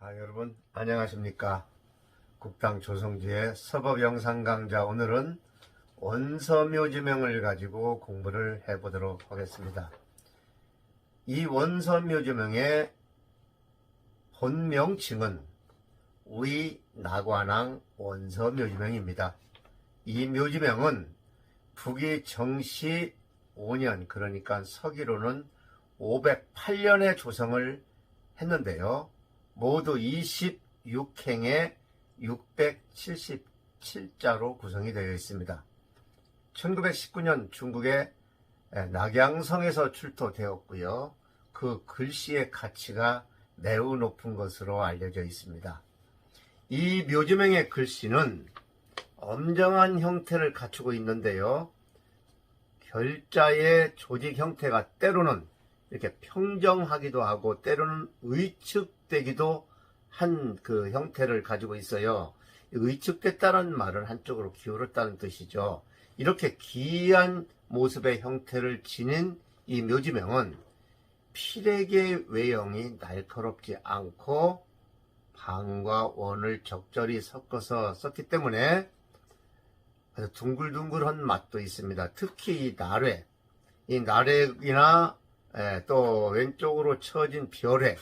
여러분 안녕하십니까. 국당 조성주의 서법 영상 강좌, 오늘은 원서묘지명을 가지고 공부를 해보도록 하겠습니다. 이 원서묘지명의 본명칭은 위나관왕 원서묘지명입니다. 이 묘지명은 북위 정시 5년, 그러니까 서기로는 508년에 조성을 했는데요. 모두 26행에 677자로 구성이 되어 있습니다. 1919년 중국의 낙양성에서 출토되었고요. 그 글씨의 가치가 매우 높은 것으로 알려져 있습니다. 이 묘지명의 글씨는 엄정한 형태를 갖추고 있는데요. 결자의 조직 형태가 때로는 이렇게 평정하기도 하고 때로는 의측되기도 한 그 형태를 가지고 있어요. 의측됐다는 말은 한쪽으로 기울었다는 뜻이죠. 이렇게 기이한 모습의 형태를 지닌 이 묘지명은 필액의 외형이 날카롭지 않고 방과 원을 적절히 섞어서 썼기 때문에 아주 둥글둥글한 맛도 있습니다. 특히 이 나래이나 또 왼쪽으로 처진 별회,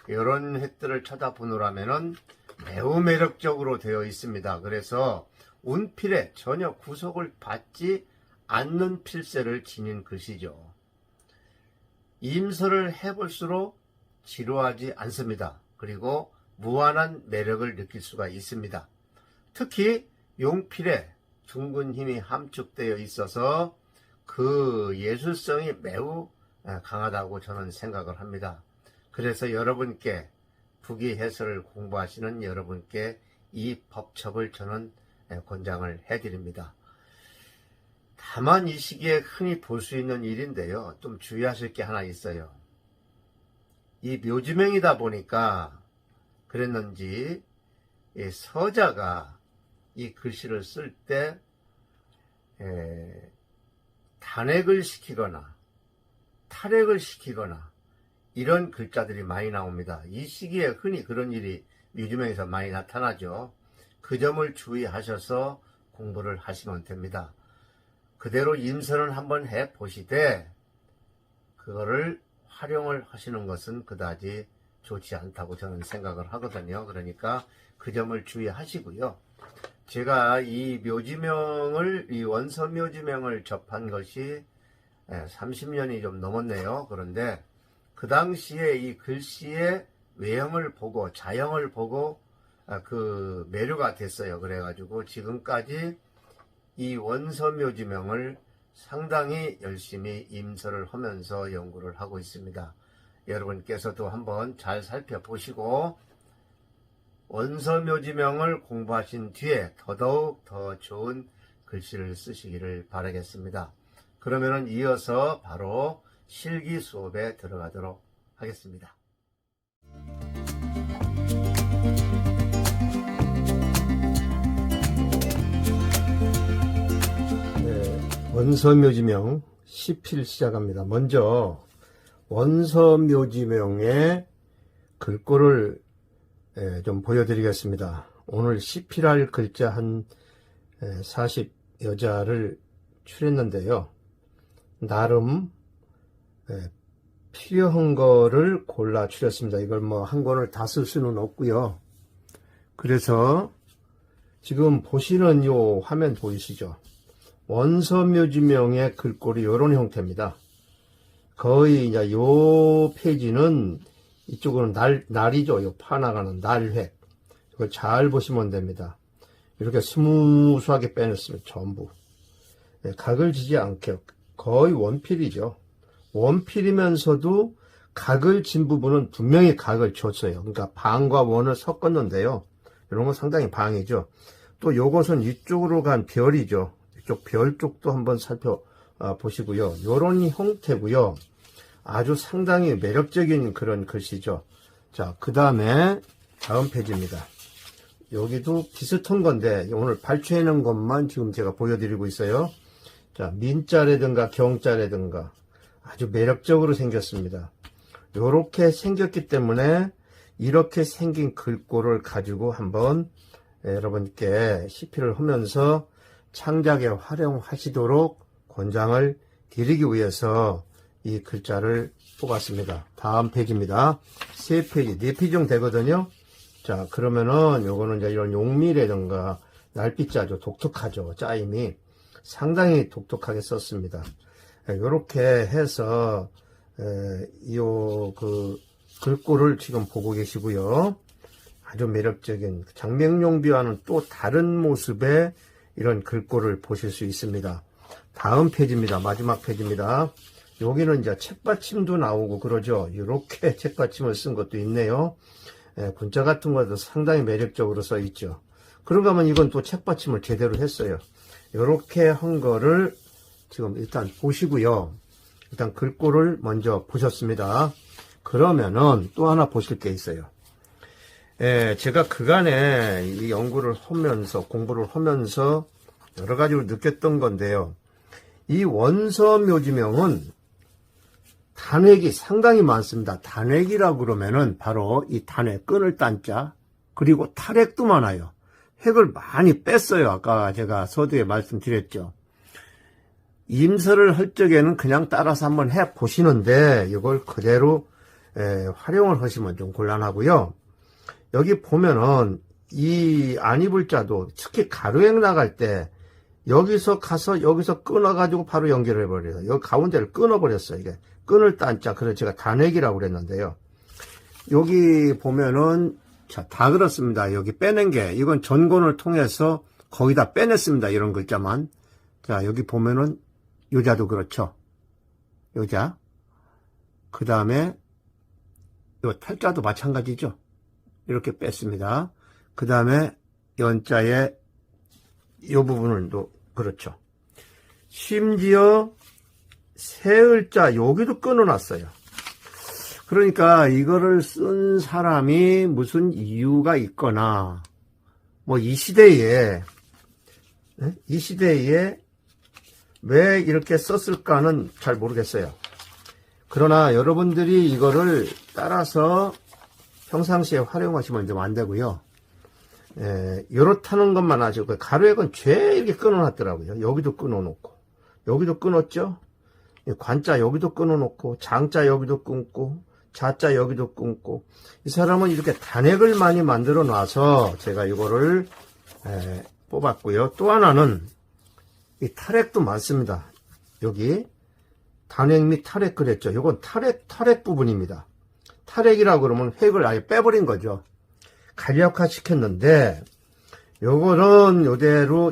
이런 획들을 찾아보느라면은 매우 매력적으로 되어 있습니다. 그래서 운필에 전혀 구속을 받지 않는 필세를 지닌 글씨죠. 임서를 해볼수록 지루하지 않습니다. 그리고 무한한 매력을 느낄 수가 있습니다. 특히 용필에 둥근 힘이 함축되어 있어서 그 예술성이 매우 강하다고 저는 생각을 합니다. 그래서 여러분께 북위 해설을 공부하시는 여러분께 이 법첩을 저는 권장을 해드립니다. 다만 이 시기에 흔히 볼 수 있는 일인데요. 좀 주의하실 게 하나 있어요. 이 묘지명이다 보니까 그랬는지 이 서자가 이 글씨를 쓸 때 단획을 시키거나 탈획을 시키거나 이런 글자들이 많이 나옵니다. 이 시기에 흔히 그런 일이 묘지명에서 많이 나타나죠. 그 점을 주의하셔서 공부를 하시면 됩니다. 그대로 임서는 한번 해보시되 그거를 활용을 하시는 것은 그다지 좋지 않다고 저는 생각을 하거든요. 그러니까 그 점을 주의하시고요. 제가 이 원서묘지명을 접한 것이 30년이 좀 넘었네요. 그런데 그 당시에 이 글씨의 외형을 보고 자형을 보고 그 매료가 됐어요. 그래가지고 지금까지 이 원서묘지명을 상당히 열심히 임서를 하면서 연구를 하고 있습니다. 여러분께서도 한번 잘 살펴보시고 원서묘지명을 공부하신 뒤에 더더욱 더 좋은 글씨를 쓰시기를 바라겠습니다. 그러면은 이어서 바로 실기 수업에 들어가도록 하겠습니다. 원서묘지명 10필 시작합니다. 먼저 원서묘지명의 글꼴을 좀 보여드리겠습니다. 오늘 10필할 글자 한 40여자를 추렸는데요. 나름 필요한 거를 골라 추렸습니다. 이걸 뭐 한 권을 다 쓸 수는 없고요. 그래서 지금 보시는 요 화면 보이시죠? 원서묘지명의 글꼴이 이런 형태입니다. 거의 이제 요 페이지는 이쪽으로 날이죠. 요 파나가는 날획. 이걸 잘 보시면 됩니다. 이렇게 스무스하게 빼냈습니다. 전부. 각을 지지 않게 거의 원필이죠. 원필이면서도 각을 진 부분은 분명히 각을 줬어요. 그러니까 방과 원을 섞었는데요. 이런 건 상당히 방이죠. 또 요것은 이쪽으로 간 별이죠. 이쪽 별 쪽도 한번 살펴보시고요. 요런 형태고요. 아주 상당히 매력적인 그런 글씨죠. 자, 그 다음에 다음 페이지입니다. 여기도 비슷한 건데 오늘 발췌해놓은 것만 지금 제가 보여드리고 있어요. 자, 민자라든가 경자라든가 아주 매력적으로 생겼습니다. 요렇게 생겼기 때문에 이렇게 생긴 글꼴을 가지고 한번 여러분께 CP를 하면서 창작에 활용하시도록 권장을 드리기 위해서 이 글자를 뽑았습니다. 다음 페이지입니다. 3페이지, 4페이지 정도 되거든요. 자, 그러면은 요거는 이제 이런 용미라든가 날빛자 아주 독특하죠. 짜임이 상당히 독특하게 썼습니다. 요렇게 해서 요 글꼴을 지금 보고 계시고요. 아주 매력적인 장명용비와는 또 다른 모습의 이런 글꼴을 보실 수 있습니다. 다음 페이지입니다. 마지막 페이지입니다. 여기는 이제 책받침도 나오고 그러죠. 이렇게 책받침을 쓴 것도 있네요. 문자 같은 것도 상당히 매력적으로 써 있죠. 그런가 하면 이건 또 책받침을 제대로 했어요. 이렇게 한 거를 지금 일단 보시고요. 일단 글꼴을 먼저 보셨습니다. 그러면은 또 하나 보실 게 있어요. 제가 그간에 이 연구를 하면서, 공부를 하면서 여러 가지로 느꼈던 건데요. 이 원서묘지명은 단획이 상당히 많습니다. 단획이라고 그러면은 바로 이 단획, 끈을 딴 자, 그리고 탈획도 많아요. 획을 많이 뺐어요. 아까 제가 서두에 말씀드렸죠. 임서를 할 적에는 그냥 따라서 한번 해 보시는데 이걸 그대로 활용을 하시면 좀 곤란하고요. 여기 보면은 이 안입을자도 특히 가로획 나갈 때 여기서 가서 여기서 끊어가지고 바로 연결해 버려요. 여기 가운데를 끊어버렸어요. 이게 끈을 딴 자, 그래서 제가 단획이라고 그랬는데요. 여기 보면은 자, 다 그렇습니다. 여기 빼낸 게 이건 전권을 통해서 거의 다 빼냈습니다. 이런 글자만. 자, 여기 보면은 요자도 그렇죠. 요자. 그 다음에 요 탈자도 마찬가지죠. 이렇게 뺐습니다. 그 다음에 연자의 요 부분은 또 그렇죠. 심지어 세을자 여기도 끊어놨어요. 그러니까 이거를 쓴 사람이 무슨 이유가 있거나 뭐 이 시대에 왜 이렇게 썼을까는 잘 모르겠어요. 그러나 여러분들이 이거를 따라서 평상시에 활용하시면 좀 안 되고요. 요렇다는 것만 아시고 가로액은 죄 이렇게 끊어놨더라고요. 여기도 끊어놓고 여기도 끊었죠. 관자 여기도 끊어놓고 장자 여기도 끊고 자자 여기도 끊고 이 사람은 이렇게 단획을 많이 만들어 놔서 제가 이거를 뽑았고요. 또 하나는 이 탈획도 많습니다. 여기 단획 및 탈획 그랬죠. 이건 탈획 부분입니다. 탈획이라고 그러면 획을 아예 빼버린 거죠. 간략화 시켰는데 요거는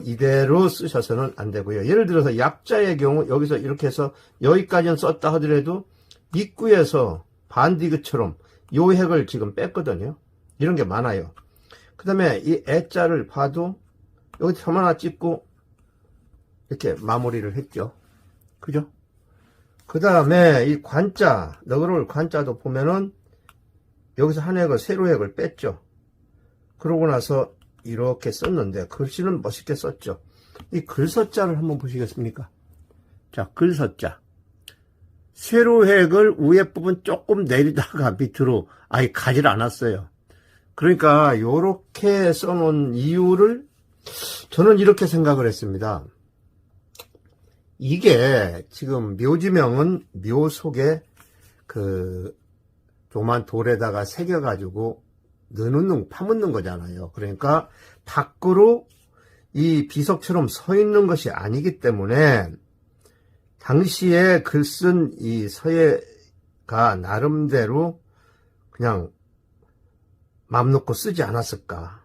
이대로 쓰셔서는 안 되고요. 예를 들어서 약자의 경우 여기서 이렇게 해서 여기까지는 썼다 하더라도 입구에서 반디귿처럼 요 획을 지금 뺐거든요. 이런 게 많아요. 그 다음에 이 애자를 봐도 여기 점 하나 찍고 이렇게 마무리를 했죠. 그죠? 그 다음에 이 관자, 너그러울 관자도 보면은 여기서 한 획을, 세로 획을 뺐죠. 그러고 나서 이렇게 썼는데 글씨는 멋있게 썼죠. 이 글서자를 한번 보시겠습니까? 자, 글서자. 세로 획을 위에 부분 조금 내리다가 밑으로 아예 가질 않았어요. 그러니까 요렇게 써놓은 이유를 저는 이렇게 생각을 했습니다. 이게 지금 묘지명은 묘 속에 조만 돌에다가 새겨가지고 파묻는 거잖아요. 그러니까 밖으로 이 비석처럼 서 있는 것이 아니기 때문에 당시에 글 쓴 이 서예가 나름대로 그냥 맘 놓고 쓰지 않았을까.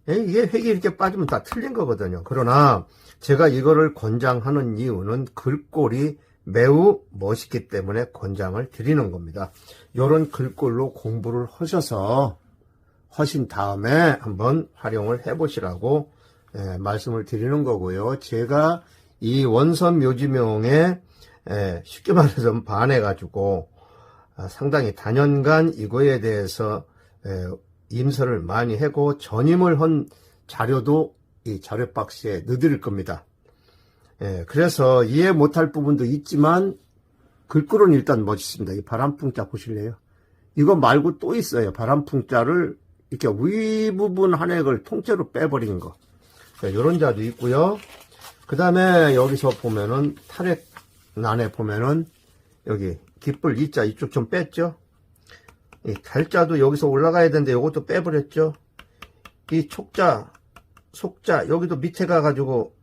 이게 획이 이렇게 빠지면 다 틀린 거거든요. 그러나 제가 이거를 권장하는 이유는 글꼴이 매우 멋있기 때문에 권장을 드리는 겁니다. 이런 글꼴로 공부를 하신 다음에 한번 활용을 해보시라고 말씀을 드리는 거고요. 제가 이 원선 묘지명에 쉽게 말해서 반해가지고 상당히 단연간 이거에 대해서 임서를 많이 하고 전임을 한 자료도 이 자료 박스에 넣어드릴 겁니다. 그래서 이해 못할 부분도 있지만 글꼴은 일단 멋있습니다. 이 바람풍자 보실래요? 이거 말고 또 있어요. 바람풍자를 이렇게 윗부분 한 획을 통째로 빼버린 거. 이런 자도 있고요. 그 다음에 여기서 보면은 탈획란에 보면은 여기 깃불 이자 이쪽 좀 뺐죠. 이 달자도 여기서 올라가야 되는데 이것도 빼버렸죠. 이 촉자, 속자 여기도 밑에 가가지고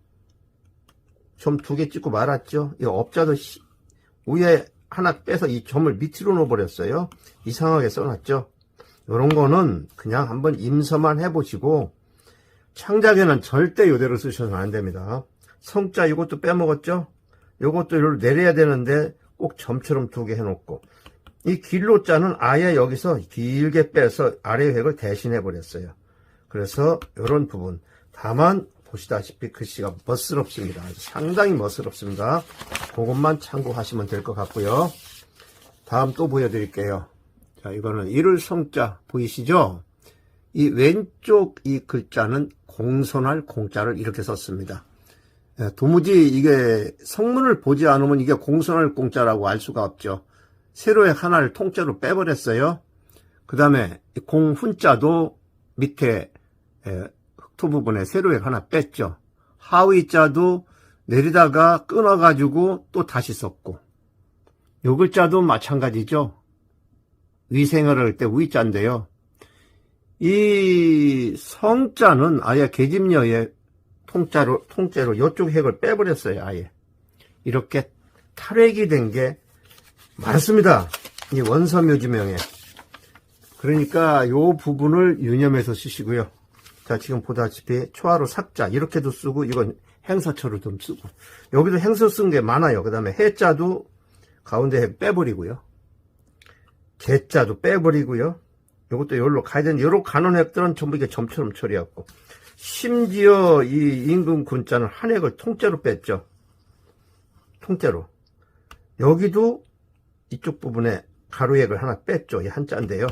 점 2개 찍고 말았죠. 이 업자도 위에 하나 빼서 이 점을 밑으로 놓아버렸어요. 이상하게 써놨죠. 이런 거는 그냥 한번 임서만 해보시고 창작에는 절대 이대로 쓰셔서는 안 됩니다. 성자 이것도 빼먹었죠. 이것도 이걸 내려야 되는데 꼭 점처럼 2개 해놓고 이 길로자는 아예 여기서 길게 빼서 아래 획을 대신해 버렸어요. 그래서 이런 부분 다만 보시다시피 글씨가 멋스럽습니다. 상당히 멋스럽습니다. 그것만 참고하시면 될 것 같고요. 다음 또 보여드릴게요. 자, 이거는 이를 성자 보이시죠? 이 왼쪽 이 글자는 공손할 공자를 이렇게 썼습니다. 도무지 이게 성문을 보지 않으면 이게 공손할 공자라고 알 수가 없죠. 세로획 하나를 통째로 빼버렸어요. 그 다음에 공훈자도 밑에 흑토 부분에 세로획 하나 뺐죠. 하위자도 내리다가 끊어가지고 또 다시 썼고 요 글자도 마찬가지죠. 위생을 할 때 위자인데요. 이 성자는 아예 계집녀의 통째로 이쪽 획을 빼버렸어요. 아예 이렇게 탈획이 된 게 많습니다. 이 원서묘지명에. 그러니까 요 부분을 유념해서 쓰시고요. 자, 지금 보다시피 초하로 삭자 이렇게도 쓰고 이건 행서처로 좀 쓰고 여기도 행서 쓴 게 많아요. 그 다음에 해자도 가운데 획 빼버리고요. 개자도 빼버리고요. 요것도 여기로 가야 되는데 요로 가는 획들은 전부 이게 점처럼 처리하고 심지어 이 임금 군자는 한 획을 통째로 뺐죠. 통째로. 여기도 이쪽 부분에 가로획을 하나 뺐죠. 이 한자인데요.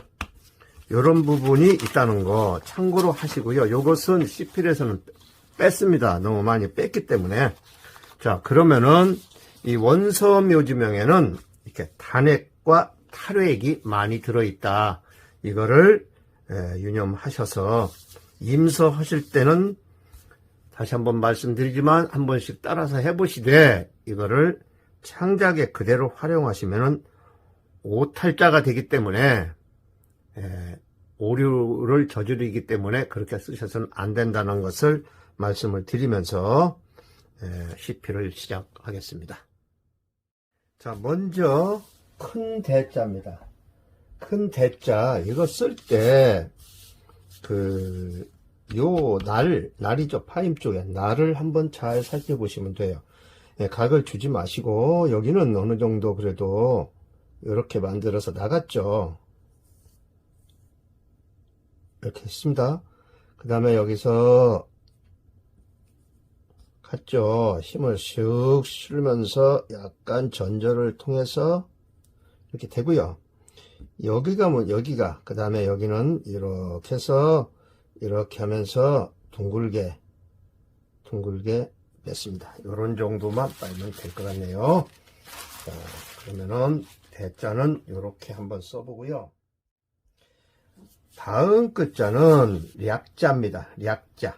요런 부분이 있다는 거 참고로 하시고요. 요것은 CPL에서는 뺐습니다. 너무 많이 뺐기 때문에. 자, 그러면은 이 원서묘지명에는 이렇게 단획과 탈획이 많이 들어있다. 이거를 유념하셔서 임서하실 때는 다시 한번 말씀드리지만 한 번씩 따라서 해보시되 이거를 창작에 그대로 활용하시면은 오탈자가 되기 때문에 오류를 저지르기 때문에 그렇게 쓰셔서는 안 된다는 것을 말씀을 드리면서 CP를 시작하겠습니다. 자, 먼저 큰 대자입니다. 큰 대자 이거 쓸 때 요 날이죠. 파임 쪽에 날을 한번 잘 살펴보시면 돼요. 각을 주지 마시고 여기는 어느 정도 그래도 이렇게 만들어서 나갔죠. 이렇게 했습니다. 그 다음에 여기서 갔죠. 힘을 슉 실면서 약간 전절을 통해서 이렇게 되고요. 여기가 여기가 그 다음에 여기는 이렇게 해서 이렇게 하면서 둥글게 뺐습니다. 이런 정도만 빨면 될 것 같네요. 자, 그러면은 대자는 이렇게 한번 써보고요. 다음 끝자는 략자입니다. 략자.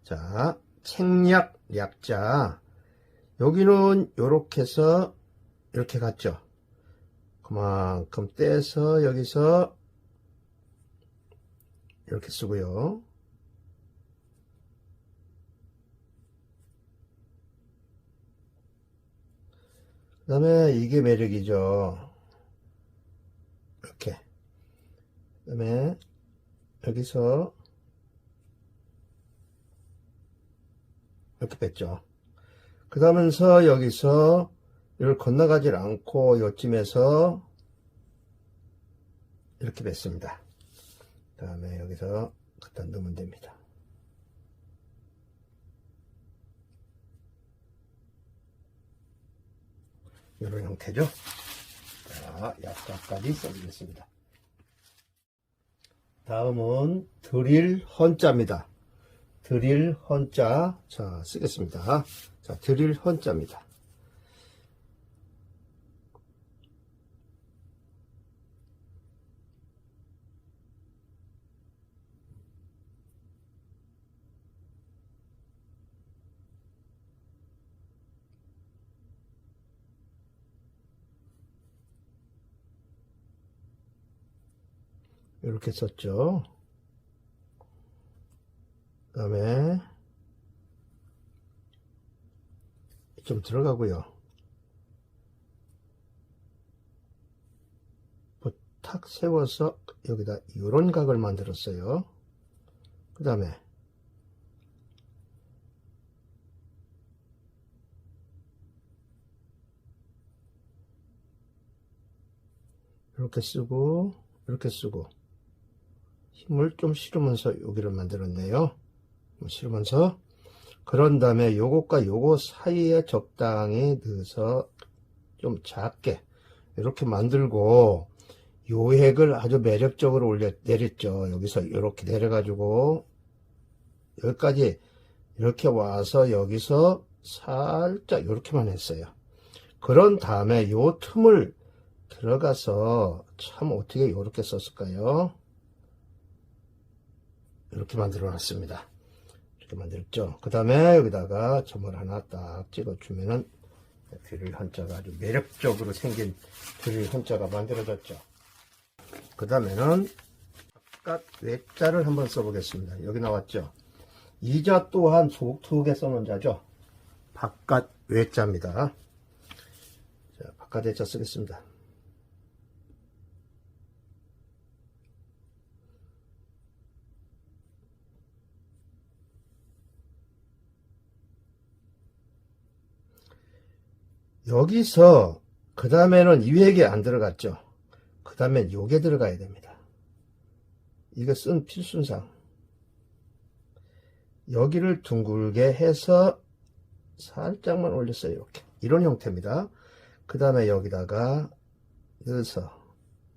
자, 책략 략자. 여기는 이렇게 해서 이렇게 갔죠. 그만큼 떼서 여기서 이렇게 쓰고요. 그 다음에 이게 매력이죠. 이렇게. 그 다음에 여기서 이렇게 뺐죠. 그 다음에서 여기서 이걸 건너가질 않고 요쯤에서 이렇게 뺐습니다. 그 다음에 여기서 갖다 넣으면 됩니다. 이런 형태죠. 자, 약간까지 써주겠습니다. 다음은 드릴 헌자입니다. 드릴 헌자. 자, 쓰겠습니다. 자, 드릴 헌자입니다. 이렇게 썼죠. 그 다음에 좀 들어가고요. 탁 세워서 여기다 이런 각을 만들었어요. 그 다음에 이렇게 쓰고 이렇게 쓰고 힘을 좀 실으면서 여기를 만들었네요. 실으면서 그런 다음에 요것과 요거 사이에 적당히 넣어서 좀 작게 이렇게 만들고 요 핵을 아주 매력적으로 내렸죠. 여기서 이렇게 내려가지고 여기까지 이렇게 와서 여기서 살짝 이렇게만 했어요. 그런 다음에 요 틈을 들어가서 참 어떻게 이렇게 썼을까요? 이렇게 만들어 놨습니다. 이렇게 만들었죠. 그 다음에 여기다가 점을 하나 딱 찍어주면은 드릴 한자가 아주 매력적으로 생긴 드릴 한자가 만들어졌죠. 그 다음에는 바깥 외자를 한번 써보겠습니다. 여기 나왔죠. 이자 또한 독특하게 써놓은 자죠. 바깥 외자입니다. 자, 바깥 외자 쓰겠습니다. 여기서 그 다음에는 이 획이 안 들어갔죠. 그 다음엔 요게 들어가야 됩니다. 이거 쓴 필순상 여기를 둥글게 해서 살짝만 올렸어요. 이렇게 이런 형태입니다. 그 다음에 여기다가 넣어서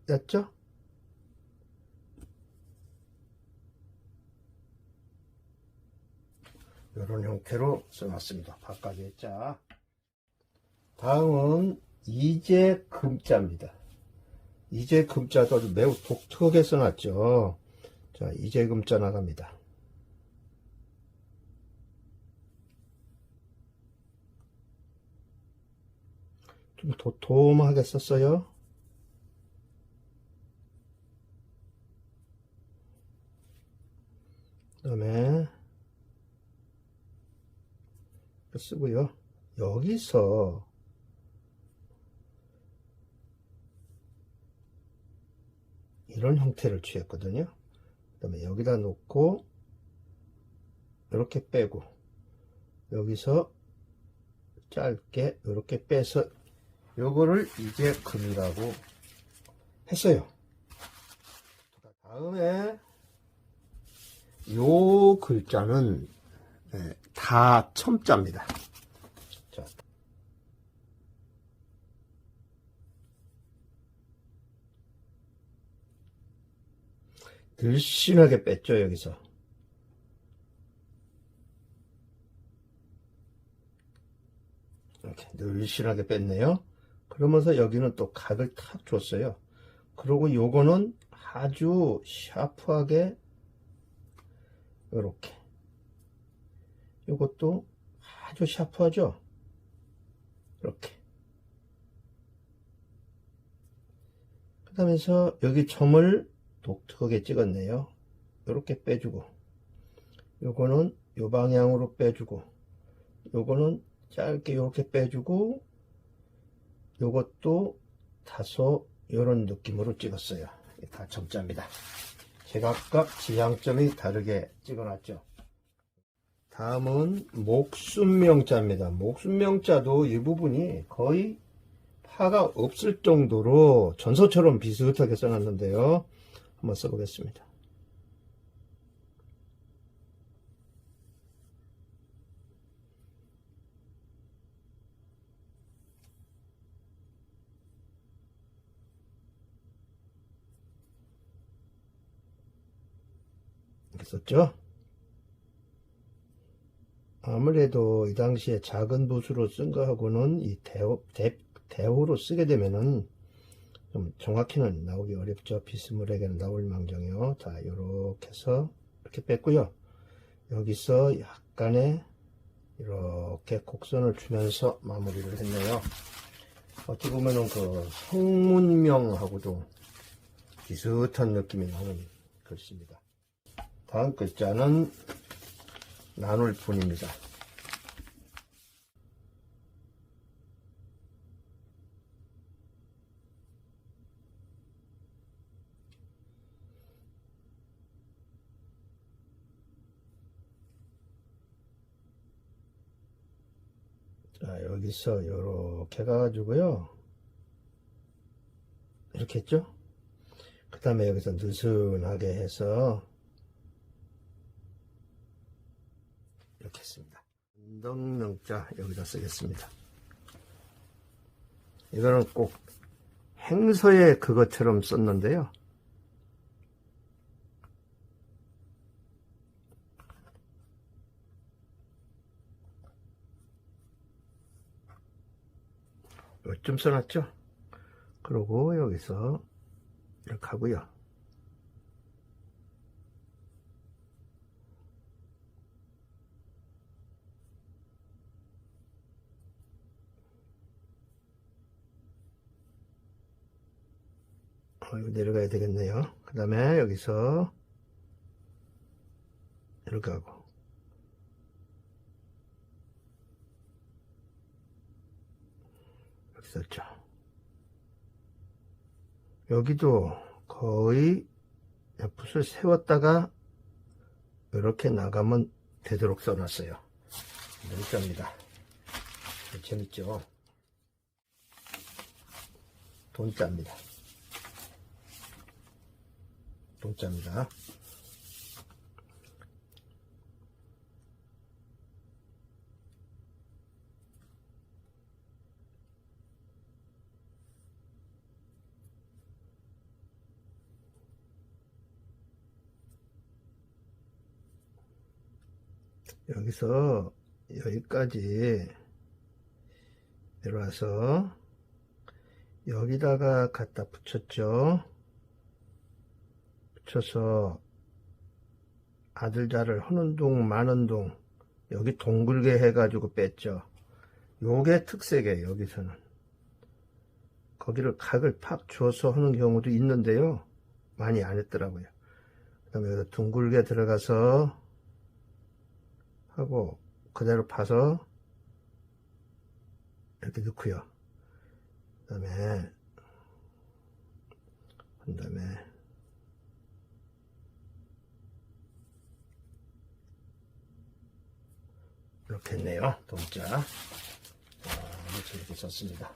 였죠. 이런 형태로 써놨습니다. 바깥에 자 다음은 이제 금자입니다. 이제 금자도 아주 매우 독특하게 써놨죠. 자, 이제 금자 나갑니다. 좀 도톰하게 썼어요. 그 다음에 쓰고요. 여기서 이런 형태를 취했거든요. 그 다음에 여기다 놓고 이렇게 빼고 여기서 짧게 이렇게 빼서 요거를 이제 금이라고 했어요. 다음에 요 글자는 다 첨자입니다. 자, 늘씬하게 뺐죠. 여기서 이렇게 늘씬하게 뺐네요. 그러면서 여기는 또 각을 탁 줬어요. 그리고 요거는 아주 샤프하게 이렇게 요것도 아주 샤프하죠. 이렇게 그 다음에서 여기 점을 독특하게 찍었네요. 이렇게 빼주고 요거는 요 방향으로 빼주고 요거는 짧게 이렇게 빼주고 요것도 다소 이런 느낌으로 찍었어요. 다 점자입니다. 제각각 지향점이 다르게 찍어놨죠. 다음은 목순명자입니다. 목순명자도 이 부분이 거의 파가 없을 정도로 전서처럼 비슷하게 써놨는데요. 한번 써보겠습니다. 이렇게 썼죠. 아무래도 이 당시에 작은 붓으로 쓴 거하고는 이 대호로 쓰게 되면은 좀 정확히는 나오기 어렵죠. 비스무리하게는 나올 망정이요. 자, 요렇게 해서 이렇게 뺐고요. 여기서 약간의 이렇게 곡선을 주면서 마무리를 했네요. 어떻게 보면은 그 성문명하고도 비슷한 느낌이 나는 글씨입니다. 다음 글자는 나눌 뿐입니다. 자, 여기서 이렇게 가가지고요. 이렇게 했죠? 그 다음에 여기서 느슨하게 해서 이렇게 했습니다. 운동명자 여기다 쓰겠습니다. 이거는 꼭 행서에 그것처럼 썼는데요. 요쯤 써놨죠? 그리고 여기서 이렇게 하고요. 이거 내려가야 되겠네요. 그 다음에 여기서 이렇게 하고 이렇게 썼죠. 여기도 거의 붓을 세웠다가 이렇게 나가면 되도록 써놨어요. 문자입니다. 재밌죠? 돈자입니다. 돈자입니다. 여기서 여기까지 내려와서 여기다가 갖다 붙였죠. 붙여서 아들자를 하는 동 마는 동 여기 동글게 해가지고 뺐죠. 요게 특색이에요. 여기서는 거기를 각을 팍 줘서 하는 경우도 있는데요. 많이 안 했더라고요. 그 다음에 여기다 둥글게 들어가서 하고 그대로 파서 이렇게 넣고요. 그 다음에 이렇게 했네요. 동자. 이렇게 썼습니다.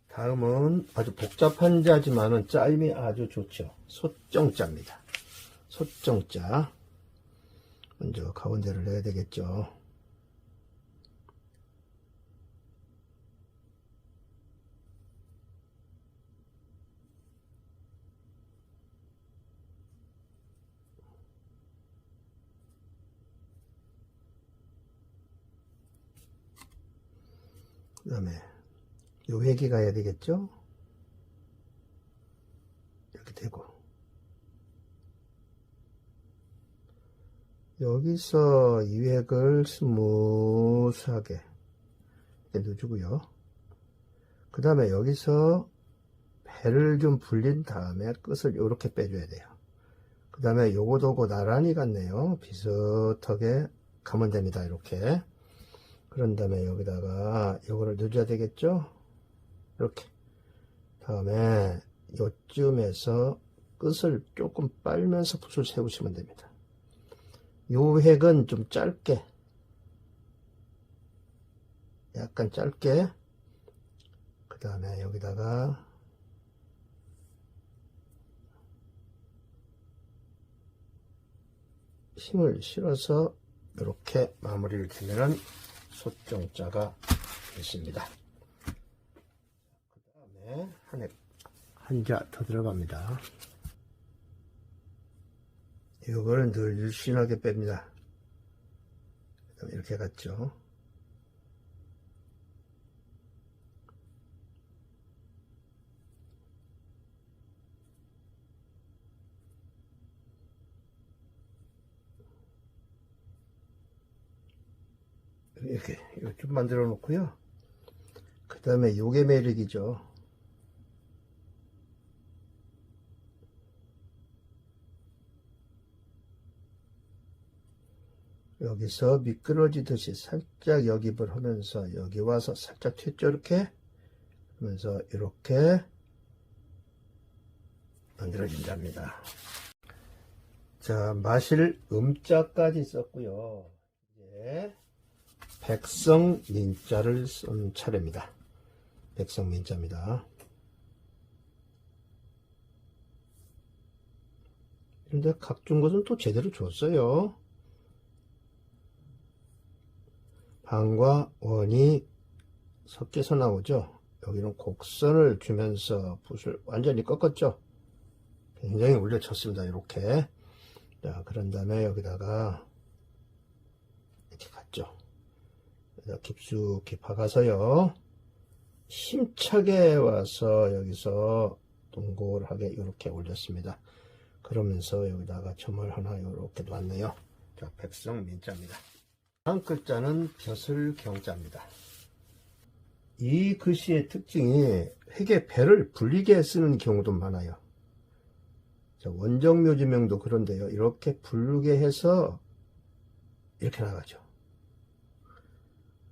다음은 아주 복잡한 자지만은 짜임이 아주 좋죠. 소정자입니다. 소정자. 먼저 가운데를 내야 되겠죠. 그 다음에 요 획이 가야 되겠죠. 이렇게 되고 여기서 이 획을 스무스하게 이렇게 넣어주고요. 그 다음에 여기서 배를 좀 불린 다음에 끝을 이렇게 빼줘야 돼요. 그 다음에 요거도 나란히 갔네요. 비슷하게 가면 됩니다. 이렇게. 그런 다음에 여기다가 요거를 넣어줘야 되겠죠. 이렇게. 다음에 요쯤에서 끝을 조금 빨면서 붓을 세우시면 됩니다. 요 획은 좀 짧게, 약간 짧게, 그 다음에 여기다가 힘을 실어서 이렇게 마무리를 주면은 소정자가 됐습니다. 그 다음에 한 자 더 들어갑니다. 이걸 늘씬하게 뺍니다. 이렇게 갔죠. 이렇게 좀 만들어 놓고요. 그 다음에 요게 매력이죠. 여기서 미끄러지듯이 살짝 역입을 하면서 여기 와서 살짝 튀었죠. 이렇게 하면서 이렇게 만들어진답니다. 자, 마실 음자까지 썼고요. 이제 백성민자를 쓴 차례입니다. 백성민자입니다. 그런데 각준 것은 또 제대로 줬어요. 방과 원이 섞여서 나오죠. 여기는 곡선을 주면서 붓을 완전히 꺾었죠. 굉장히 올려쳤습니다. 이렇게. 자, 그런 다음에 여기다가 이렇게 갔죠. 깊숙이 박아서요. 힘차게 와서 여기서 동골하게 이렇게 올렸습니다. 그러면서 여기다가 점을 하나 이렇게 놨네요. 자, 백성민자입니다. 다음 글자는 벼슬경자입니다. 이 글씨의 특징이 획의 배를 불리게 쓰는 경우도 많아요. 원정묘지명도 그런데요. 이렇게 부르게 해서 이렇게 나가죠.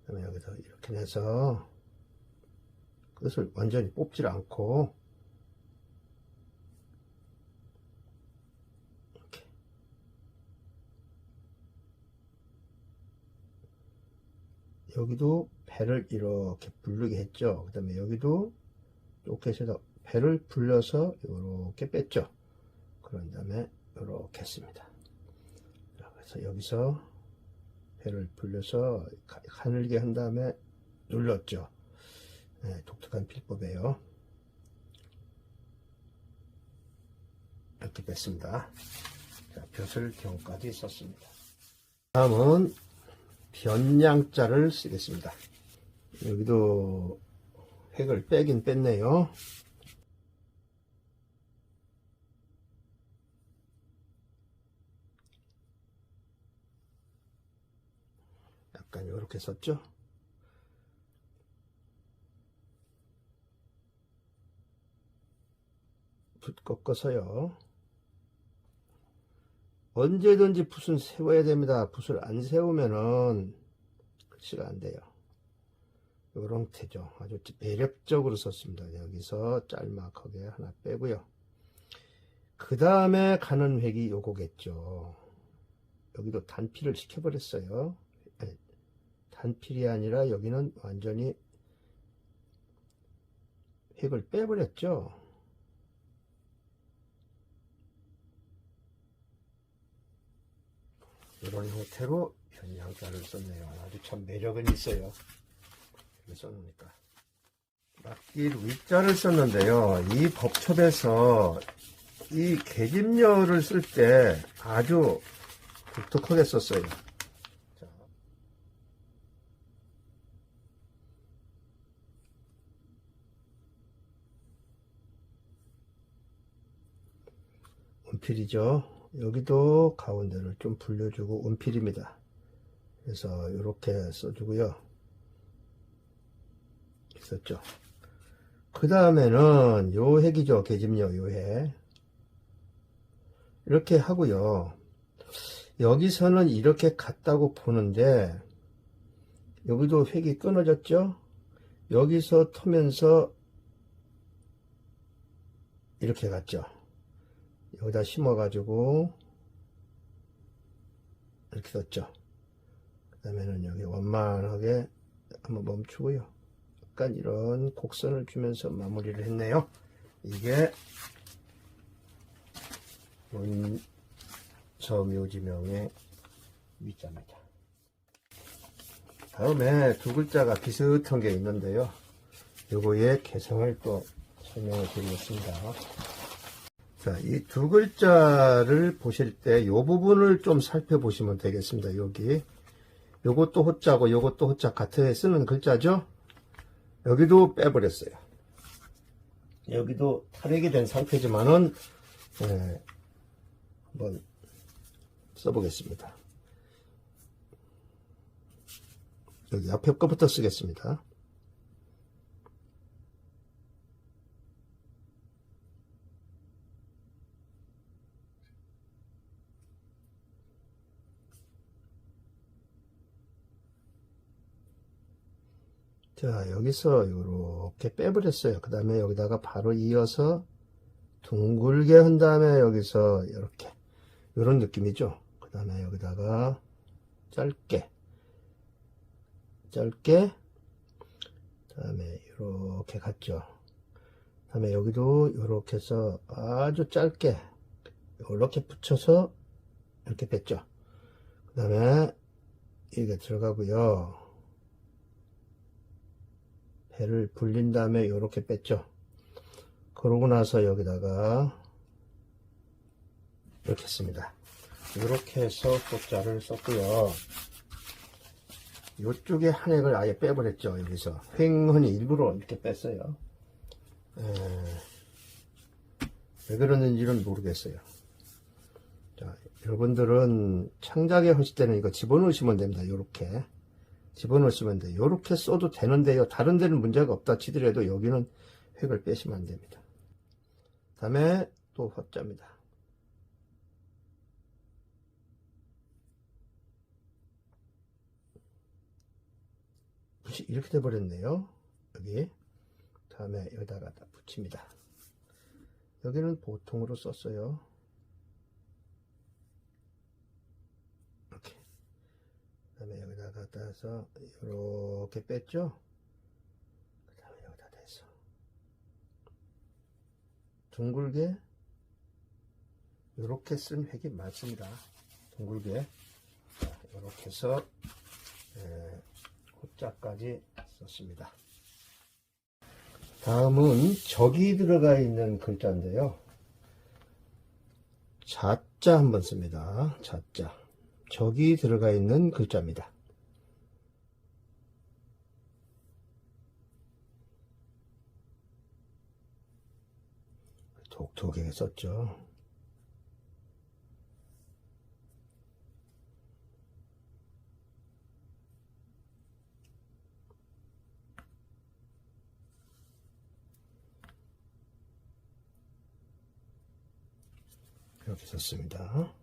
그다음에 여기서 이렇게 해서 끝을 완전히 뽑질 않고 이렇게 여기도 배를 이렇게 부르게 했죠. 그 다음에 여기도 이렇게 해서 배를 불려서 이렇게 뺐죠. 그런 다음에 이렇게 했습니다. 그래서 여기서 배를 불려서 가늘게 한 다음에 눌렀죠. 네, 독특한 필법이에요. 이렇게 뺐습니다. 자, 벼슬경까지 썼습니다. 다음은 변양자를 쓰겠습니다. 여기도 획을 빼긴 뺐네요. 약간 이렇게 썼죠. 붓 꺾어서요. 언제든지 붓은 세워야 됩니다. 붓을 안 세우면은 글씨가 안 돼요. 요런 태죠. 아주 매력적으로 썼습니다. 여기서 짤막하게 하나 빼고요. 그 다음에 가는 획이 요거겠죠. 여기도 단필을 시켜버렸어요. 아니, 단필이 아니라 여기는 완전히 획을 빼버렸죠. 이런 형태로 변양자를 썼네요. 아주 참 매력은 있어요. 이렇게 써놓으니까. 막길 위자를 썼는데요. 이 법첩에서 이 계집녀를 쓸 때 아주 독특하게 썼어요. 자, 은필이죠. 여기도 가운데를 좀 불려주고 은필입니다. 그래서 이렇게 써주고요. 있었죠. 그 다음에는 요 획이죠. 계집녀 요 획. 이렇게 하고요. 여기서는 이렇게 갔다고 보는데 여기도 획이 끊어졌죠. 여기서 터면서 이렇게 갔죠. 여기다 심어 가지고 이렇게 썼죠. 그 다음에는 여기 원만하게 한번 멈추고요. 약간 이런 곡선을 주면서 마무리를 했네요. 이게 원서묘지명의 위자입니다. 다음에 두 글자가 비슷한 게 있는데요. 요거의 개성을 또 설명을 드리겠습니다. 자, 이 두 글자를 보실 때 요 부분을 좀 살펴보시면 되겠습니다. 여기 요것도 호자고 요것도 호자 같이 쓰는 글자죠. 여기도 빼버렸어요. 여기도 탈핵이 된 상태지만은 한번 써보겠습니다. 여기 앞에 거부터 쓰겠습니다. 자, 여기서 이렇게 빼버렸어요. 그 다음에 여기다가 바로 이어서 둥글게 한 다음에 여기서 이렇게 이런 느낌이죠. 그 다음에 여기다가 짧게 그 다음에 이렇게 갔죠. 그 다음에 여기도 이렇게 해서 아주 짧게 이렇게 붙여서 이렇게 뺐죠. 그 다음에 이게 들어가고요. 배를 불린 다음에 이렇게 뺐죠. 그러고 나서 여기다가 이렇게 했습니다. 이렇게 해서 꽃자를 썼고요. 이쪽에 한 획을 아예 빼버렸죠. 여기서 횡흔히 일부러 이렇게 뺐어요. 왜 그러는지는 모르겠어요. 자, 여러분들은 창작에 하실 때는 이거 집어넣으시면 됩니다. 요렇게 집어넣으시면 돼요. 요렇게 써도 되는데요. 다른 데는 문제가 없다 치더라도 여기는 획을 빼시면 안 됩니다. 다음에 또 헛자입니다. 이렇게 돼 버렸네요. 여기 다음에 여기다가 붙입니다. 여기는 보통으로 썼어요. 이렇게. 그 다음에 여기다가 따서 이렇게 뺐죠. 그 다음에 여기다 대서 둥글게 이렇게 쓴 획이 맞습니다. 둥글게 이렇게 해서 호자까지 썼습니다. 다음은 적이 들어가 있는 글자인데요. 자자 한번 씁니다. 자자. 적이 들어가 있는 글자입니다. 독특하게 썼죠. 이렇게 썼습니다.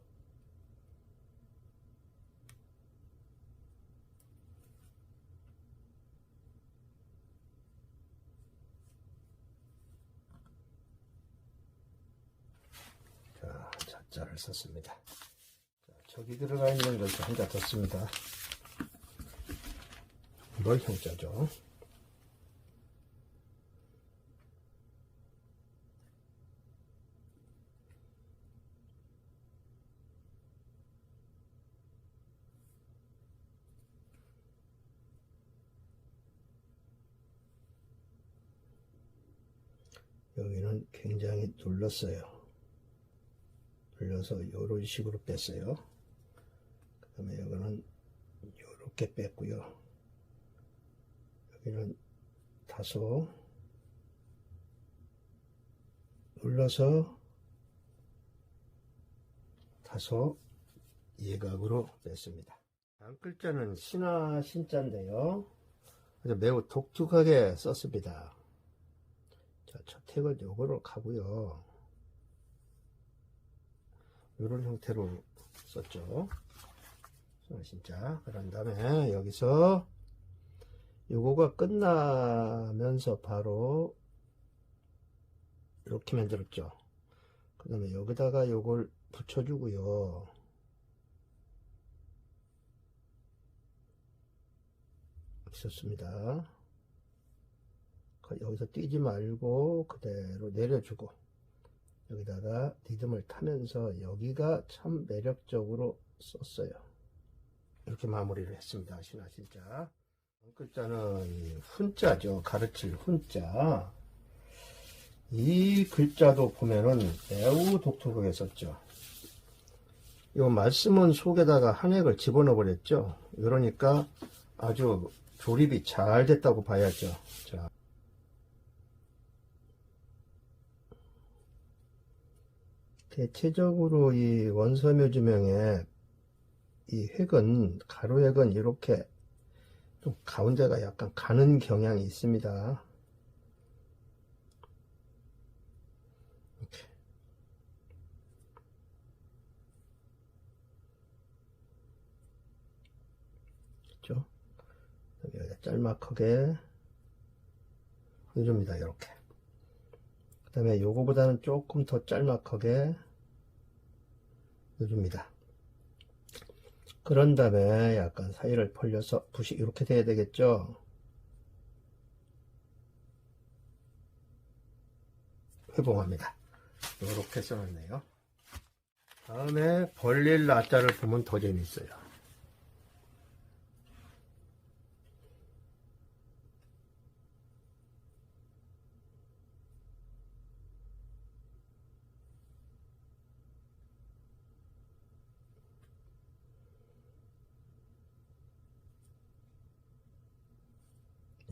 자, 자자를 썼습니다. 자, 저기 들어가 있는 것을 한자 더 씁니다. 이걸 형자죠. 여기는 굉장히 눌렀어요. 눌러서 이런 식으로 뺐어요. 그 다음에 여기는 이렇게 뺐고요. 여기는 다소 눌러서 다소 예각으로 뺐습니다. 다음 글자는 신화 신자인데요. 매우 독특하게 썼습니다. 자, 첫 획은 요거로 가고요. 이런 형태로 썼죠. 신자. 그런 다음에 여기서 요거가 끝나면서 바로 이렇게 만들었죠. 그 다음에 여기다가 요걸 붙여주고요. 있었습니다. 여기서 뛰지 말고 그대로 내려주고 여기다가 리듬을 타면서 여기가 참 매력적으로 썼어요. 이렇게 마무리를 했습니다. 신화신자. 글자는 훈자죠. 가르칠 훈자. 이 글자도 보면은 매우 독특하게 썼죠. 이 말씀은 속에다가 한 획을 집어넣어 버렸죠. 그러니까 아주 조립이 잘 됐다고 봐야죠. 자. 대체적으로 이 원서묘지명의 이 획은 가로획은 이렇게 좀 가운데가 약간 가는 경향이 있습니다. 이렇게. 그렇죠? 여기다 짤막하게 넣어줍니다. 이렇게. 그 다음에 요거보다는 조금 더 짤막하게 넣어줍니다. 그런 다음에 약간 사이를 벌려서 붓이 이렇게 돼야 되겠죠. 회봉합니다. 이렇게 써놨네요. 다음에 벌릴 나자를 보면 더 재밌어요.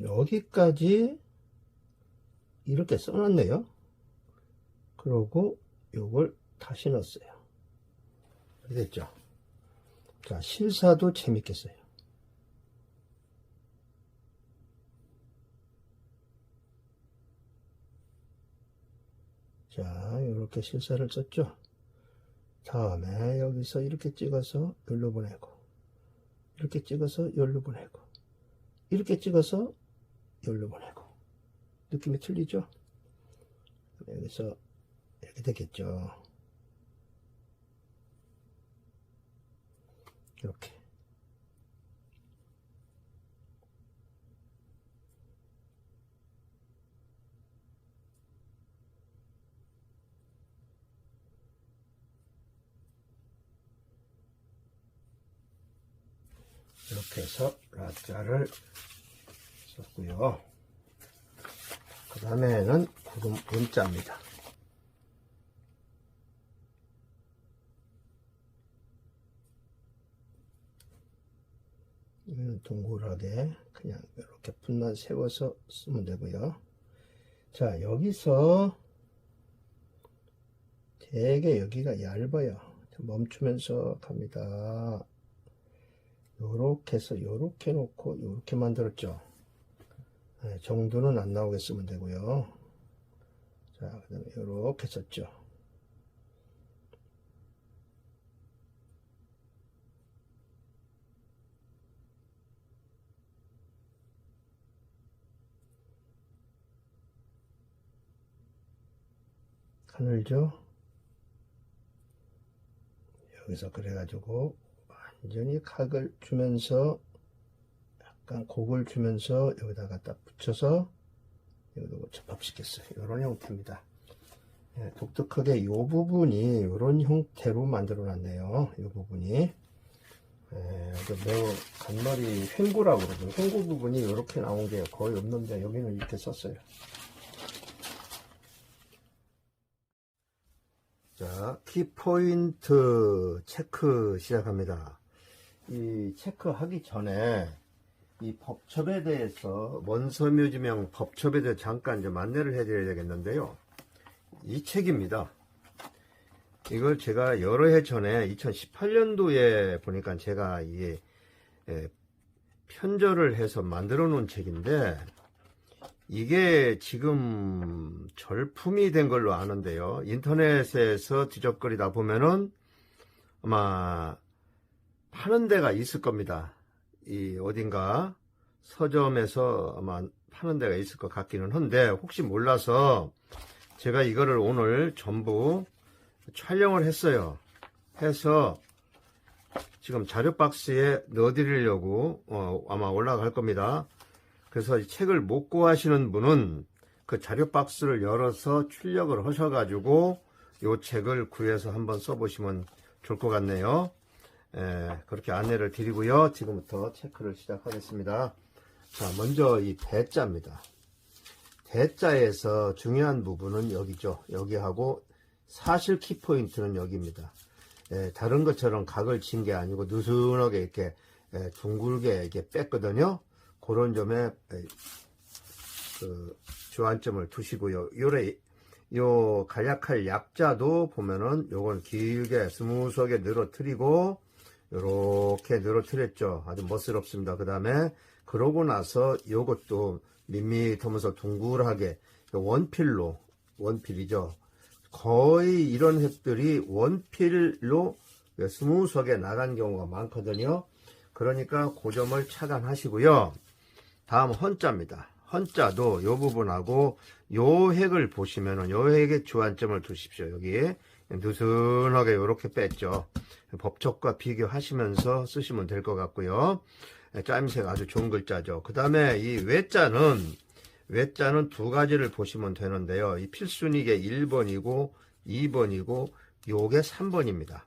여기까지 이렇게 써놨네요. 그러고 요걸 다시 넣었어요. 됐죠? 자, 실사도 재밌겠어요. 자, 이렇게 실사를 썼죠? 다음에 여기서 이렇게 찍어서 여기로 보내고, 이렇게 찍어서 여기로 보내고, 이렇게 찍어서 여기로 보내고. 느낌이 틀리죠? 여기서 이렇게 되겠죠? 이렇게. 이렇게 해서 라자를 썼고요. 그 다음에는 구름 문자입니다. 이거는 동그랗게 그냥 이렇게 분만 세워서 쓰면 되고요. 자, 여기서 되게 여기가 얇아요. 멈추면서 갑니다. 요렇게 해서 요렇게 놓고 요렇게 만들었죠. 네, 정도는 안 나오게 쓰면 되고요. 자, 그 다음에 요렇게 썼죠. 가늘죠? 여기서 그래가지고 완전히 각을 주면서 약간 곡을 주면서 여기다가 딱 붙여서 여기도 접합시켰어요. 이런 형태입니다. 예, 독특하게 이 부분이 이런 형태로 만들어 놨네요. 이 부분이 매우 간머리 횡구라고 그러죠. 횡구 부분이 이렇게 나온 게 거의 없는데 여기는 이렇게 썼어요. 자, 키포인트 체크 시작합니다. 이 체크하기 전에 이 법첩에 대해서 원서묘지명 법첩에 대해서 잠깐 좀 안내를 해드려야 되겠는데요. 이 책입니다. 이걸 제가 여러 해 전에 2018년도에 보니까 제가 이게 편절을 해서 만들어 놓은 책인데 이게 지금 절품이 된 걸로 아는데요. 인터넷에서 뒤적거리다 보면은 아마 파는 데가 있을 겁니다. 이 어딘가 서점에서 아마 파는 데가 있을 것 같기는 한데 혹시 몰라서 제가 이거를 오늘 전부 촬영을 했어요. 해서 지금 자료 박스에 넣어 드리려고 아마 올라갈 겁니다. 그래서 이 책을 못 구하시는 분은 그 자료 박스를 열어서 출력을 하셔가지고 이 책을 구해서 한번 써보시면 좋을 것 같네요. 그렇게 안내를 드리고요. 지금부터 체크를 시작하겠습니다. 자, 먼저 이 대자입니다. 대자에서 중요한 부분은 여기죠. 여기하고 사실 키포인트는 여기입니다. 다른 것처럼 각을 친 게 아니고 느슨하게 이렇게 둥글게 이렇게 뺐거든요. 그런 점에 그 주안점을 두시고요. 요 간략할 약자도 보면은 요건 길게 스무스하게 늘어뜨리고 요렇게 늘어뜨렸죠. 아주 멋스럽습니다. 그 다음에 그러고 나서 요것도 밋밋하면서 둥글하게 원필이죠. 거의 이런 획들이 원필로 스무스하게 나간 경우가 많거든요. 그러니까 그 점을 차단하시고요. 다음 헌자입니다. 헌자도 요 부분하고 요 획을 보시면은 요 획에 주안점을 두십시오. 여기 느슨하게 요렇게 뺐죠. 법칙과 비교하시면서 쓰시면 될 것 같고요. 짜임새가 아주 좋은 글자죠. 그 다음에 이 외자는 두 가지를 보시면 되는데요. 이 필순이게 1번이고 2번이고 요게 3번입니다.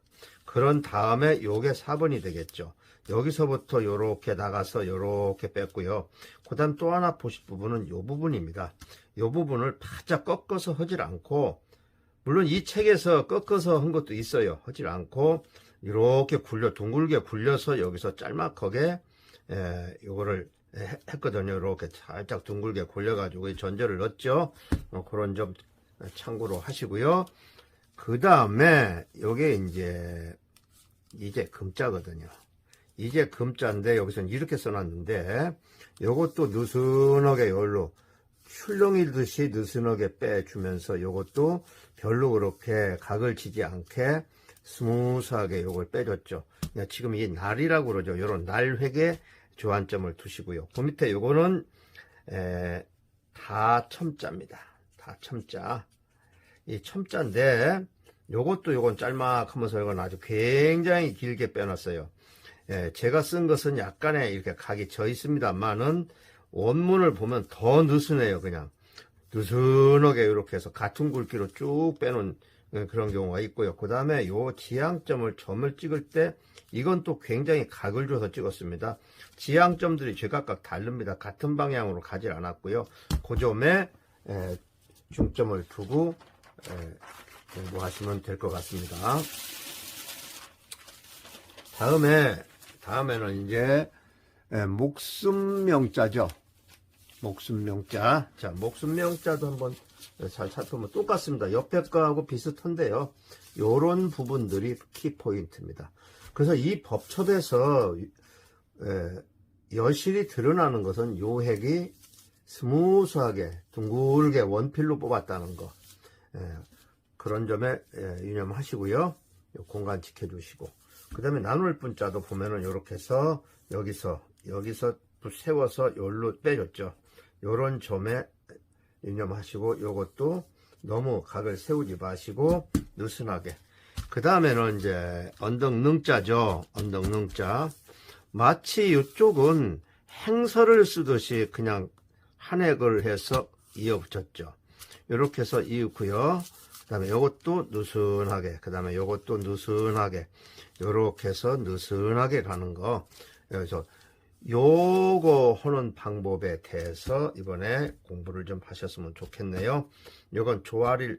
그런 다음에 요게 4번이 되겠죠. 여기서부터 요렇게 나가서 요렇게 뺐고요. 그 다음 또 하나 보실 부분은 요 부분입니다. 요 부분을 바짝 꺾어서 하질 않고, 물론 이 책에서 꺾어서 한 것도 있어요. 하질 않고 이렇게 둥글게 굴려서 여기서 짤막하게 요거를 했거든요. 이렇게 살짝 둥글게 굴려가지고 전절을 넣었죠. 그런 점 참고로 하시고요. 그 다음에 요게 이제 금자거든요. 이제 금자인데 여기서는 이렇게 써놨는데 요것도 느슨하게 열로 출렁이듯이 느슨하게 빼주면서 요것도 별로 그렇게 각을 치지 않게 스무스하게 요걸 빼줬죠. 지금 이 날이라고 그러죠. 요런 날획에 주안점을 두시고요. 그 밑에 요거는 다첨자입니다. 다첨자. 이 첨자인데 요건 짤막하면서 이건 아주 굉장히 길게 빼놨어요. 제가 쓴 것은 약간의 이렇게 각이 져 있습니다만은 원문을 보면 더 느슨해요. 그냥 느슨하게 이렇게 해서 같은 굵기로 쭉 빼놓은 그런 경우가 있고요. 그 다음에 요 지향점을 점을 찍을 때 이건 또 굉장히 각을 줘서 찍었습니다. 지향점들이 제각각 다릅니다. 같은 방향으로 가지 않았고요. 그 점에 중점을 두고 공부하시면 될 것 같습니다. 다음에는 이제 목숨명자죠. 목숨명자. 자, 목숨명자도 한번 잘 살펴보면 똑같습니다. 옆에 거하고 비슷한데요. 요런 부분들이 키포인트입니다. 그래서 이 법첩에서 여실히 드러나는 것은 요 획이 스무스하게 둥글게 원필로 뽑았다는 거. 그런 점에 유념하시고요. 공간 지켜주시고. 그 다음에 나눌 분자도 보면은 요렇게 해서 여기서 세워서 요로 빼줬죠. 요런 점에 유념하시고, 요것도 너무 각을 세우지 마시고 느슨하게. 그 다음에는 이제 언덕능자죠. 언덕능자. 마치 이쪽은 행서를 쓰듯이 그냥 한 획을 해서 이어붙였죠. 이렇게 해서 이었고요. 그 다음에 요것도 느슨하게, 그 다음에 요것도 느슨하게, 요렇게 해서 느슨하게 가는 거. 그래서 요거 하는 방법에 대해서 이번에 공부를 좀 하셨으면 좋겠네요. 요건 도타울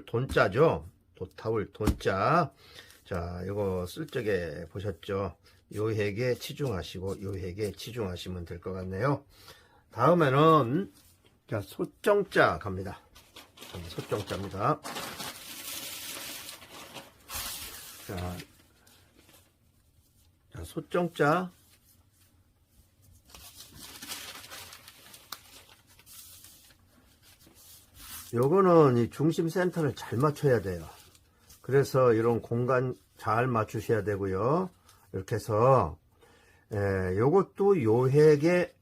돈자죠. 도타울 돈자. 자, 요거 쓸 적에 보셨죠. 요 획에 치중하시고 요 획에 치중하시면 될 것 같네요. 다음에는 자, 소정자 갑니다. 소정자입니다. 자, 소정자. 요거는 이 중심 센터를 잘 맞춰야 돼요. 그래서 이런 공간 잘 맞추셔야 되고요. 이렇게 해서 요것도 요 획에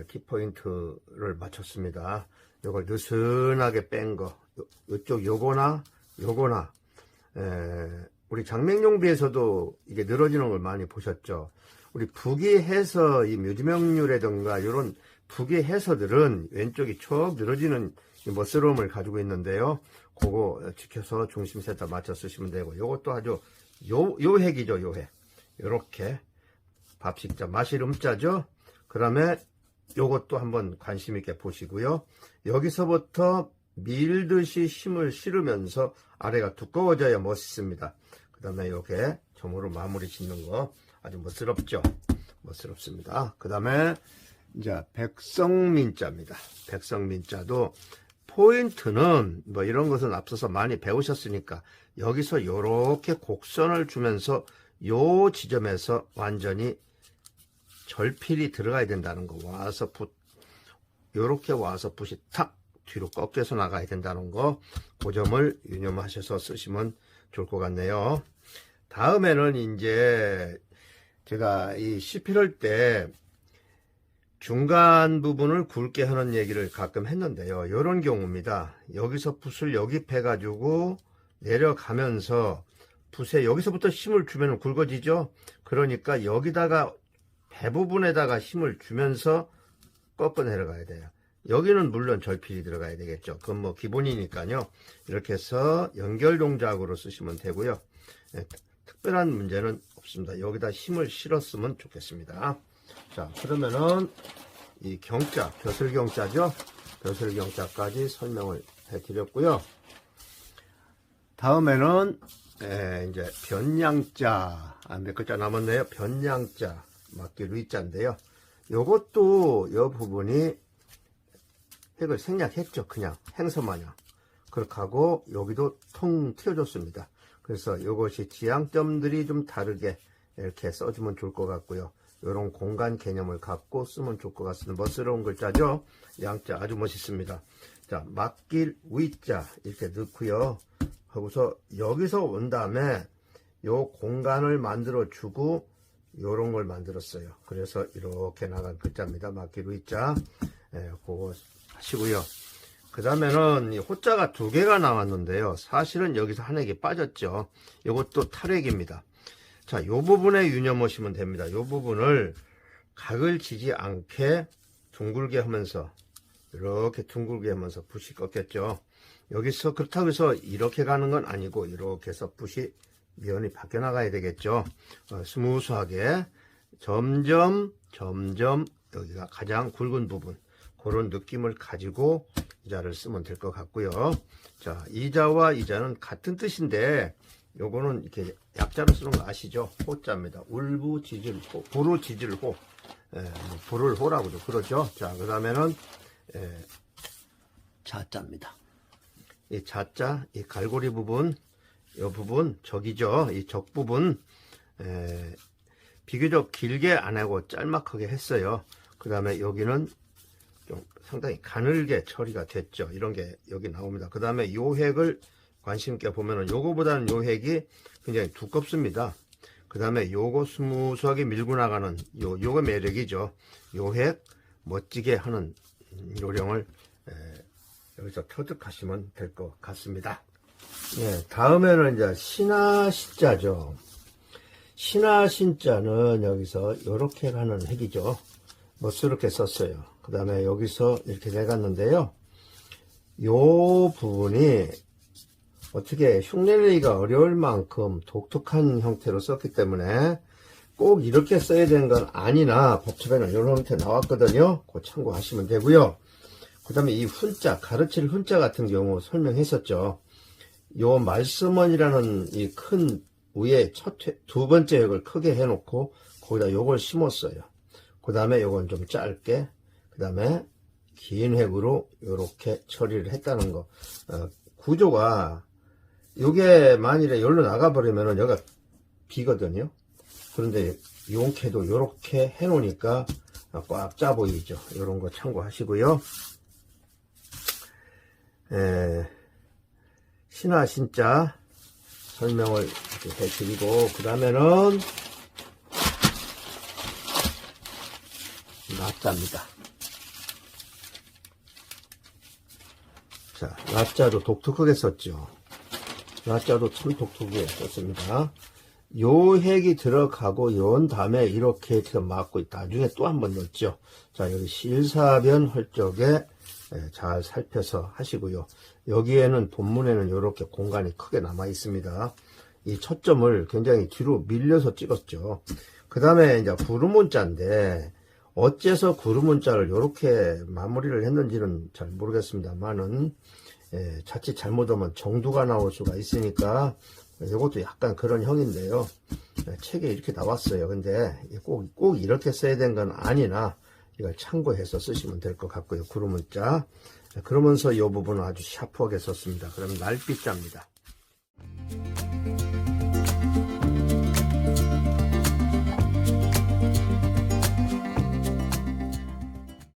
키포인트를 맞췄습니다. 요걸 느슨하게 뺀 거, 요쪽 요거나 우리 장맹용비에서도 이게 늘어지는 걸 많이 보셨죠. 우리 부기해서 이 묘지명률이라든가 이런 부기해서들은 왼쪽이 쭉 늘어지는 멋스러움을 가지고 있는데요. 그거 지켜서 중심 센터 맞춰 쓰시면 되고, 요것도 아주 요 획이죠. 요 획. 요렇게 밥식자 마실음자죠. 그 다음에 요것도 한번 관심 있게 보시고요. 여기서부터 밀듯이 힘을 실으면서 아래가 두꺼워져야 멋있습니다. 그 다음에 요게 점으로 마무리 짓는 거 아주 멋스럽죠. 멋스럽습니다. 그 다음에 이제 백성민자입니다. 백성민자도 포인트는 뭐 이런 것은 앞서서 많이 배우셨으니까 여기서 요렇게 곡선을 주면서 요 지점에서 완전히 절필이 들어가야 된다는 거. 요렇게 와서 붓이 탁 뒤로 꺾여서 나가야 된다는 거. 그 점을 유념하셔서 쓰시면 좋을 것 같네요. 다음에는 이제 제가 이 시필할 때 중간 부분을 굵게 하는 얘기를 가끔 했는데요. 이런 경우입니다. 여기서 붓을 여기해 가지고 내려가면서 붓에 여기서부터 힘을 주면 굵어지죠. 그러니까 여기다가 배 부분에다가 힘을 주면서 꺾어 내려가야 돼요. 여기는 물론 절필이 들어가야 되겠죠. 그건 뭐 기본이니까요. 이렇게 해서 연결 동작으로 쓰시면 되고요. 특별한 문제는 없습니다. 여기다 힘을 실었으면 좋겠습니다. 자, 그러면은 이 경자, 벼슬경자죠. 벼슬경자까지 설명을 해드렸고요. 다음에는 이제 변양자, 몇 글자 남았네요. 변양자, 막기 루이자인데요. 요것도 요 부분이 획을 생략했죠. 그냥 행서마냥. 그렇게 하고 여기도 통 튀어줬습니다. 그래서 요것이 지향점들이 좀 다르게 이렇게 써주면 좋을 것 같고요. 이런 공간 개념을 갖고 쓰면 좋을 것 같습니다. 멋스러운 글자죠. 양자 아주 멋있습니다. 자, 막길 위자 이렇게 넣고요. 하고서 여기서 온 다음에 요 공간을 만들어 주고 요런 걸 만들었어요. 그래서 이렇게 나간 글자입니다. 막길 위자. 그거 하시고요. 그 다음에는 호자가 두 개가 나왔는데요. 사실은 여기서 한 획이 빠졌죠. 이것도 탈획입니다. 자, 요 부분에 유념하시면 됩니다. 요 부분을 각을 지지 않게 둥글게 하면서 이렇게 둥글게 하면서 붓이 꺾였죠. 여기서 그렇다고 해서 이렇게 가는 건 아니고 이렇게 해서 붓이 면이 바뀌어 나가야 되겠죠. 스무스하게 점점 여기가 가장 굵은 부분 그런 느낌을 가지고 이자를 쓰면 될 것 같고요. 자, 이자와 이자는 같은 뜻인데 요거는 이렇게 약자로 쓰는 거 아시죠? 호자입니다. 울부지질호, 부르지질호, 부를 호라고도 그러죠. 자, 그 다음에는 자자입니다. 이 자자, 이 갈고리 부분, 이 부분 적이죠. 이 적 부분 비교적 길게 안 하고 짤막하게 했어요. 그 다음에 여기는 좀 상당히 가늘게 처리가 됐죠. 이런 게 여기 나옵니다. 그 다음에 요 획을 관심 있게 보면은 요거보다는 요 획이 굉장히 두껍습니다. 그 다음에 요거 스무스하게 밀고 나가는 요거 매력이죠. 요 획 멋지게 하는 요령을 여기서 터득하시면 될 것 같습니다. 예, 다음에는 이제 신하신자죠. 신하신자는 여기서 요렇게 가는 획이죠. 멋스럽게 썼어요. 그 다음에 여기서 이렇게 내갔는데요. 요 부분이 어떻게 흉내내기가 어려울 만큼 독특한 형태로 썼기 때문에 꼭 이렇게 써야 되는 건 아니나 법칙에는 이런 형태 나왔거든요. 그거 참고하시면 되고요. 그 다음에 이 훈자, 가르칠 훈자 같은 경우 설명했었죠. 요 말씀원이라는 이 큰 위에 두 번째 획을 크게 해놓고 거기다 요걸 심었어요. 그 다음에 요건 좀 짧게, 그 다음에 긴 획으로 요렇게 처리를 했다는 거. 구조가 요게 만일에 여기로 나가버리면은 여기가 비거든요. 그런데 용케도 요렇게 해놓으니까 꽉 짜 보이죠. 요런 거 참고하시고요. 신하 신자 설명을 해드리고, 그 다음에는 라자입니다. 자, 라자도 독특하게 썼죠. 라자도 참 독특하게 썼습니다. 요 획이 들어가고 요 다음에 이렇게 지금 막고 나중에 또 한 번 넣었죠. 자, 여기 실사변 할 적에 잘 살펴서 하시고요. 여기에는 본문에는 이렇게 공간이 크게 남아 있습니다. 이 초점을 굉장히 뒤로 밀려서 찍었죠. 그 다음에 이제 구름문자인데 어째서 구름문자를 이렇게 마무리를 했는지는 잘 모르겠습니다만은 자칫 잘못하면 정두가 나올 수가 있으니까 이것도 약간 그런 형인데요. 책에 이렇게 나왔어요. 근데 꼭 이렇게 써야 되는 건 아니나 이걸 참고해서 쓰시면 될 것 같고요. 구름문자. 그러면서 이 부분은 아주 샤프하게 썼습니다. 그럼 날빛자입니다.